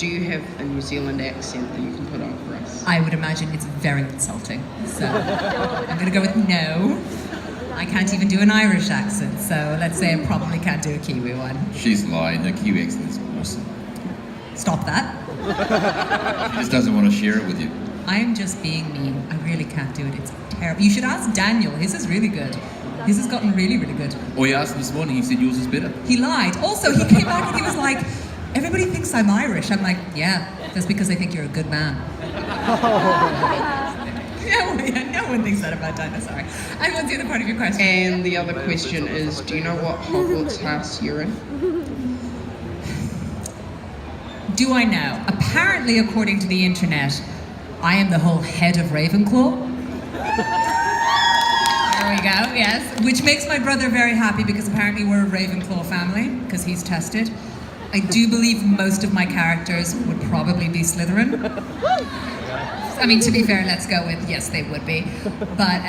do you have a New Zealand accent that you can put on for us? I would imagine it's very insulting. So I'm going to go with no. I can't even do an Irish accent, so let's say I probably can't do a Kiwi one. She's lying. Her Kiwi accent is awesome. Stop that. She just doesn't want to share it with you. I'm just being mean. I really can't do it. It's terrible. You should ask Daniel. His is really good. His has gotten really, really good. Or you asked him this morning, he said yours is better. He lied. Also, he came back and he was like, everybody thinks I'm Irish. I'm like, yeah, that's because they think you're a good man. No one thinks that about Dinah, sorry. And what's the other part of your question? And the other question is, do you know what Hogwarts house you're in? Do I know? Apparently, according to the internet, I am the whole head of Ravenclaw. There we go, yes. Which makes my brother very happy because apparently we're a Ravenclaw family, because he's tested. I do believe most of my characters would probably be Slytherin. I mean, to be fair, let's go with yes, they would be. But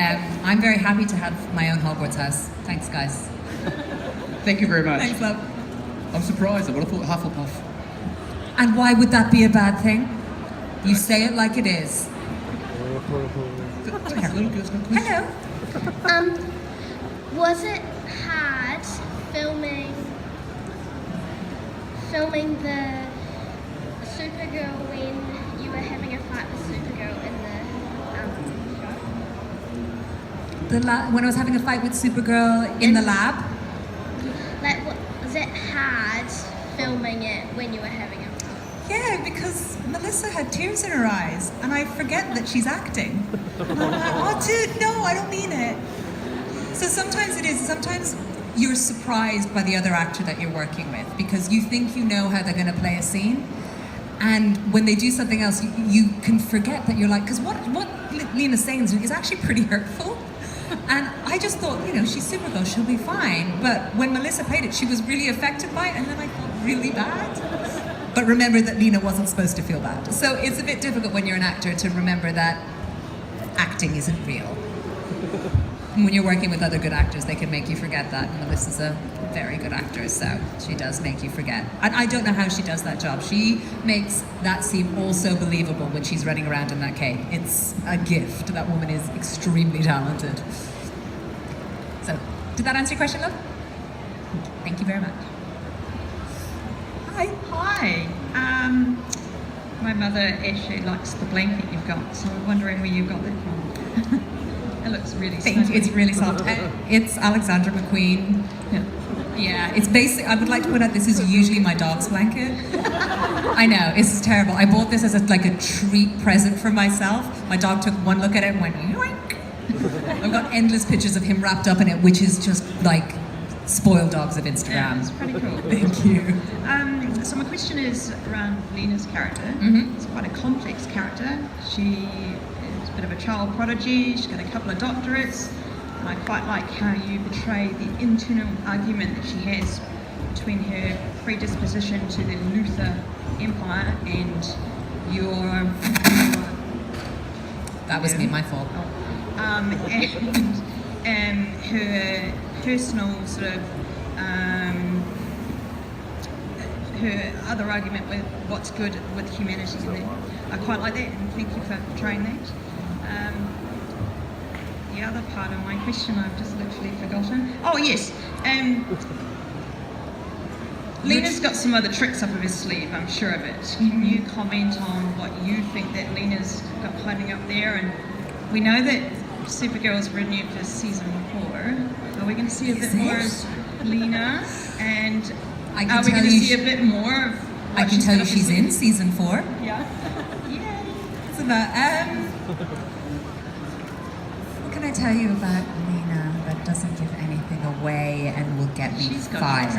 I'm very happy to have my own Hogwarts house. Thanks, guys. Thank you very much. Thanks, love. I'm surprised. I would have thought Hufflepuff. And why would that be a bad thing? You say it like it is. Hello. Was it hard filming the Supergirl when you were having a fight with Supergirl in the show? When I was having a fight with Supergirl in the lab? Like, was it hard filming it when you were having a fight? Yeah, because Melissa had tears in her eyes, and I forget that she's acting. And I'm like, oh, dude, no, I don't mean it. So sometimes it is. Sometimes you're surprised by the other actor that you're working with because you think you know how they're going to play a scene. And when they do something else, you can forget that you're like, because what Lena's saying is actually pretty hurtful. And I just thought, she's Supergirl, she'll be fine. But when Melissa played it, she was really affected by it, and then I felt really bad. But remember that Lena wasn't supposed to feel bad. So it's a bit difficult when you're an actor to remember that acting isn't real. And when you're working with other good actors, they can make you forget that. And Melissa's a very good actor, so she does make you forget. And I don't know how she does that job. She makes that seem also believable when she's running around in that cape. It's a gift. That woman is extremely talented. So, did that answer your question, love? Thank you very much. Hi. My mother actually likes the blanket you've got, so I'm wondering where you got that from. It looks really Thank you. It's really soft. It's Alexander McQueen. Yeah, it's basic. I would like to point out this is usually my dog's blanket. I know, this is terrible. I bought this as a treat present for myself. My dog took one look at it and went, yoink. I've got endless pictures of him wrapped up in it, which is just like spoiled dogs of Instagram. Yeah, it's pretty cool. Thank you. So my question is around Lena's character. Mm-hmm. It's quite a complex character. She is a bit of a child prodigy. She's got a couple of doctorates. And I quite like how you portray the internal argument that she has between her predisposition to the Luther Empire and your... That was me, my fault. And her personal sort of her other argument with what's good with humanity. I quite like that, and thank you for portraying that. The other part of my question I've just literally forgotten. Oh yes, Lena's got some other tricks up her sleeve, I'm sure of it. Can you comment on what you think that Lena's got hiding up there? And we know that Supergirl's renewed for season 4. Are we going to see a bit more of Lena? And are we going to see a bit more of what I can tell you she's in season 4. Yeah. Yay. So what can I tell you about Lena that doesn't give anything away and will get me She's got fired?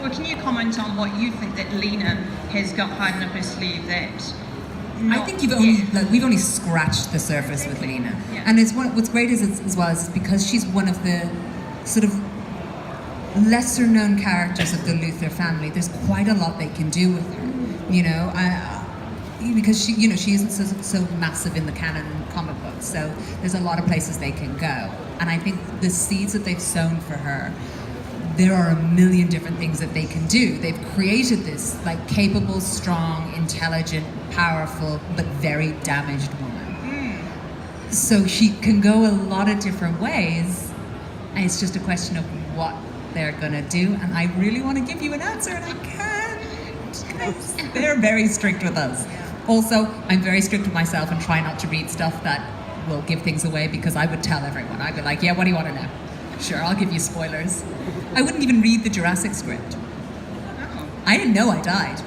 Or can you comment on what you think that Lena has got hiding up her sleeve that... I think we've only scratched the surface with Lena. Yeah. And what's great is as well is because she's one of the sort of lesser known characters of the Luther family. There's quite a lot they can do with her, because she isn't so massive in the canon comic books. So there's a lot of places they can go. And I think the seeds that they've sown for her there are a million different things that they can do. They've created this like capable, strong, intelligent, powerful, but very damaged woman. So she can go a lot of different ways, and it's just a question of what they're gonna do. And I really want to give you an answer, and I can't. Guys, they're very strict with us. Also, I'm very strict with myself and try not to read stuff that will give things away, because I would tell everyone. I'd be like, yeah, what do you want to know? Sure, I'll give you spoilers. I wouldn't even read the Jurassic script. I didn't know I died.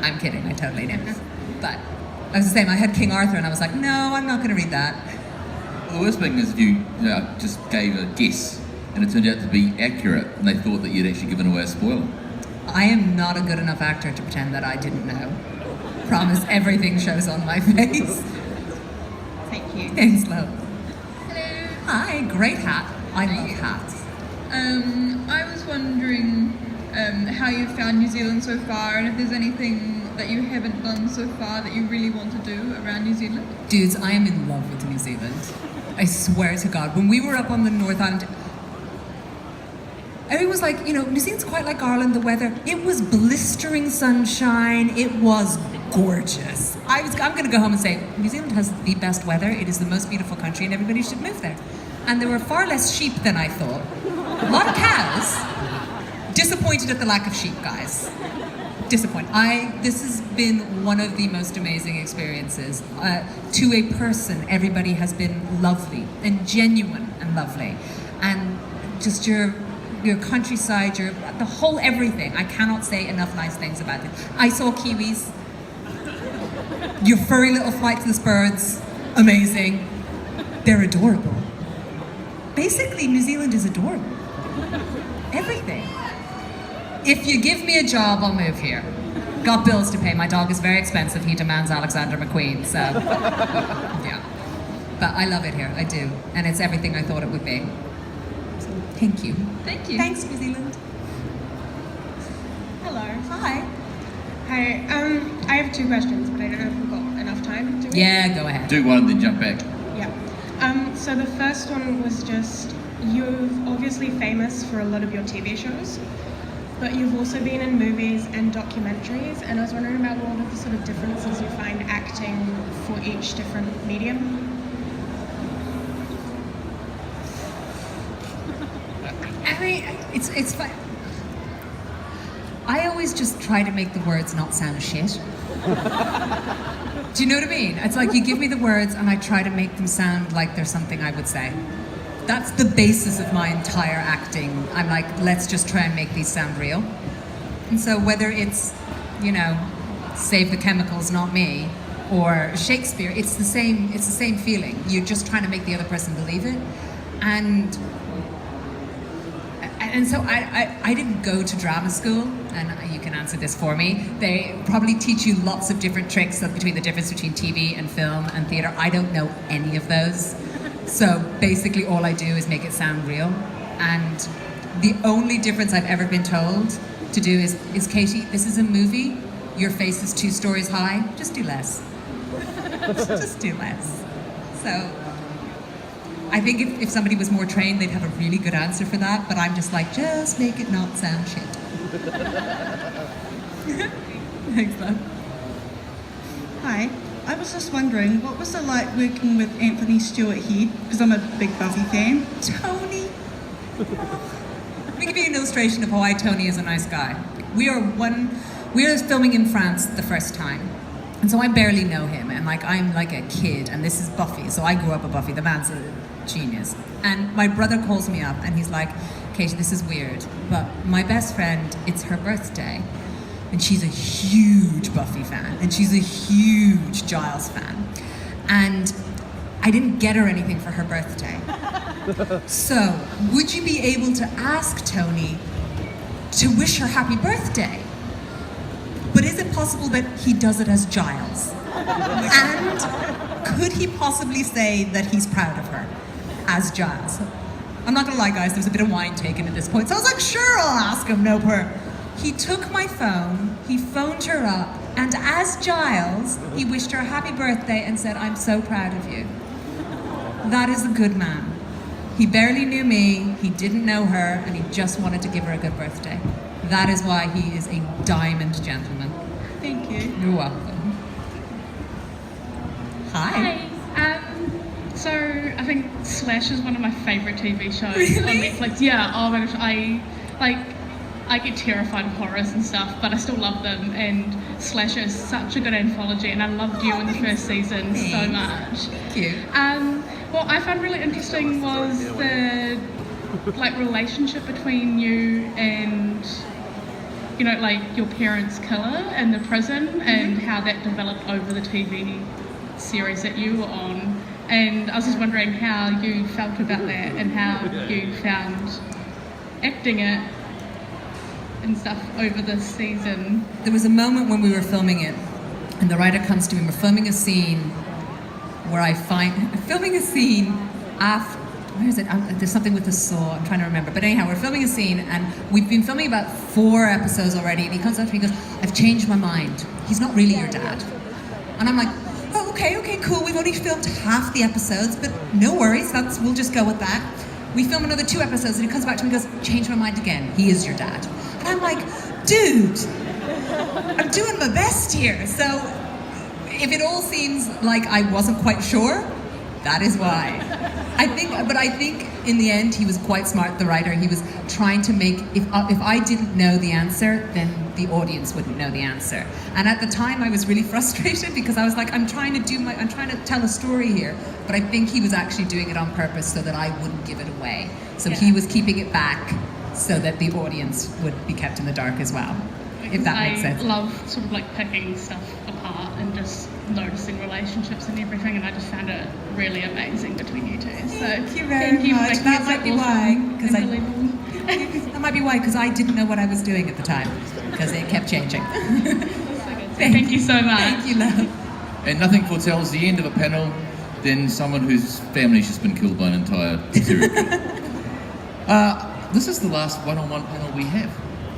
I'm kidding, I totally knew. But I was the same, I had King Arthur and I was like, no, I'm not going to read that. Well, the worst thing is if you just gave a guess and it turned out to be accurate and they thought that you'd actually given away a spoiler. I am not a good enough actor to pretend that I didn't know. Promise, everything shows on my face. Thank you. Thanks, love. Hello. Hi, great hat. I love hats. I was wondering how you found New Zealand so far, and if there's anything that you haven't done so far that you really want to do around New Zealand. Dudes, I am in love with New Zealand. I swear to God. When we were up on the North Island, everyone was like, New Zealand's quite like Ireland, the weather. It was blistering sunshine. It was gorgeous. I'm going to go home and say, New Zealand has the best weather. It is the most beautiful country and everybody should move there. And there were far less sheep than I thought. A lot of cows. Disappointed at the lack of sheep, guys. Disappointed. This has been one of the most amazing experiences. To a person, everybody has been lovely and genuine and lovely. And just your countryside, the whole everything. I cannot say enough nice things about it. I saw kiwis. Your furry little flightless birds, amazing. They're adorable. Basically, New Zealand is adorable. Everything. If you give me a job, I'll move here. Got bills to pay. My dog is very expensive. He demands Alexander McQueen, so yeah. But I love it here. I do, and it's everything I thought it would be. So, thank you. Thank you. Thanks, New Zealand. Hello. Hi. Hi. I have two questions, but I don't know if we've got enough time. Do we? Yeah, go ahead. Do one, then jump back. Yeah. So the first one was just, you're obviously famous for a lot of your TV shows, but you've also been in movies and documentaries, and I was wondering about what are the sort of differences you find acting for each different medium? I mean, it's fun. I always just try to make the words not sound shit. Do you know what I mean? It's like you give me the words and I try to make them sound like there's something I would say. That's the basis of my entire acting. I'm like, let's just try and make these sound real. And so whether it's, Save the Chemicals, Not Me, or Shakespeare, it's the same feeling. You're just trying to make the other person believe it. And so I didn't go to drama school, and you can answer this for me. They probably teach you lots of different tricks between the difference between TV and film and theatre. I don't know any of those. So basically all I do is make it sound real. And the only difference I've ever been told to do is Katie, this is a movie, your face is 2 stories high, just do less. Just do less. So I think if somebody was more trained, they'd have a really good answer for that, but I'm just like, just make it not sound shit. Thanks, love. Hi, I was just wondering, what was it like working with Anthony Stewart Head? Because I'm a big Buffy fan. Tony. Let me give you an illustration of why Tony is a nice guy. We are filming in France the first time. And so I barely know him, and I'm like a kid, and this is Buffy, so I grew up a Buffy, the man's a genius. And my brother calls me up, and he's like, Katie, this is weird, but my best friend, it's her birthday, and she's a huge Buffy fan, and she's a huge Giles fan. And I didn't get her anything for her birthday. So, would you be able to ask Tony to wish her happy birthday? But is it possible that he does it as Giles? And could he possibly say that he's proud of her as Giles? I'm not gonna lie, guys, there was a bit of wine taken at this point, so I was like, sure, I'll ask him, no problem. He took my phone, he phoned her up, and as Giles, he wished her a happy birthday and said, I'm so proud of you. That is a good man. He barely knew me, he didn't know her, and he just wanted to give her a good birthday. That is why he is a diamond gentleman. Thank you. You're welcome. Hi. So I think Slash is one of my favourite TV shows on Netflix. Yeah, oh my gosh, I get terrified of horrors and stuff, but I still love them, and Slash is such a good anthology, and I loved you in the first season so much. Thank you. What I found really interesting was the relationship between you and your parents' killer in the prison, and how that developed over the TV series that you were on. And I was just wondering how you felt about that, and how you found acting it and stuff over the season. There was a moment when we were filming it, and the writer comes to me, we're filming a scene where where is it? There's something with the saw, I'm trying to remember. But anyhow, we're filming a scene, and we've been filming about 4 episodes already, and he comes up to me and goes, I've changed my mind. He's not really your dad. And I'm like, oh, okay, cool. We've only filmed half the episodes, but no worries, we'll just go with that. We film another 2 episodes, and he comes back to me and goes, change my mind again. He is your dad. And I'm like, dude, I'm doing my best here. So if it all seems like I wasn't quite sure, that is why. I think in the end he was quite smart, the writer. He was trying to make, if I didn't know the answer, then the audience wouldn't know the answer. And at the time I was really frustrated because I was like, I'm trying to tell a story here, but I think he was actually doing it on purpose so that I wouldn't give it away. So he was keeping it back so that the audience would be kept in the dark as well, if that makes sense. I love sort of picking stuff apart and just noticing relationships and everything, and I just found it really amazing between you two. So Thank you very much. That might be why, that might be why, because I didn't know what I was doing at the time, because it kept changing. Thank you so much. Thank you, love. And nothing foretells the end of a panel than someone whose family's just been killed by an entire serial killer. This is the last one-on-one panel we have.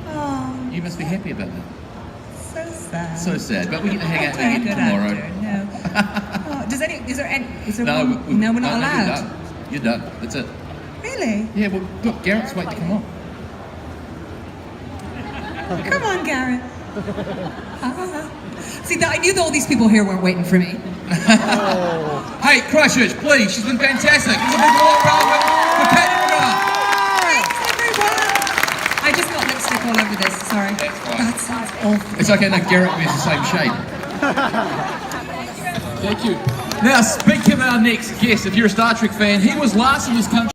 Oh, You must be happy about that. so sad. So sad, but we get to hang out Very again good tomorrow. actor. No. Is there No, one? No, we're not allowed. You're done. That's it. Really? Yeah, well, look, Garrett's waiting to come on. Come on, Garrett. See, I knew that all these people here weren't waiting for me. Hey, Christchurch, please. She's been fantastic. Give a big warm round for Katie McGrath. Thanks, everyone. I just got lipstick all over this. Sorry. That's fine. That sounds awful. It's okay, no, Garrett wears the same shade. Thank you. Now, speaking of our next guest, if you're a Star Trek fan, he was last in this country.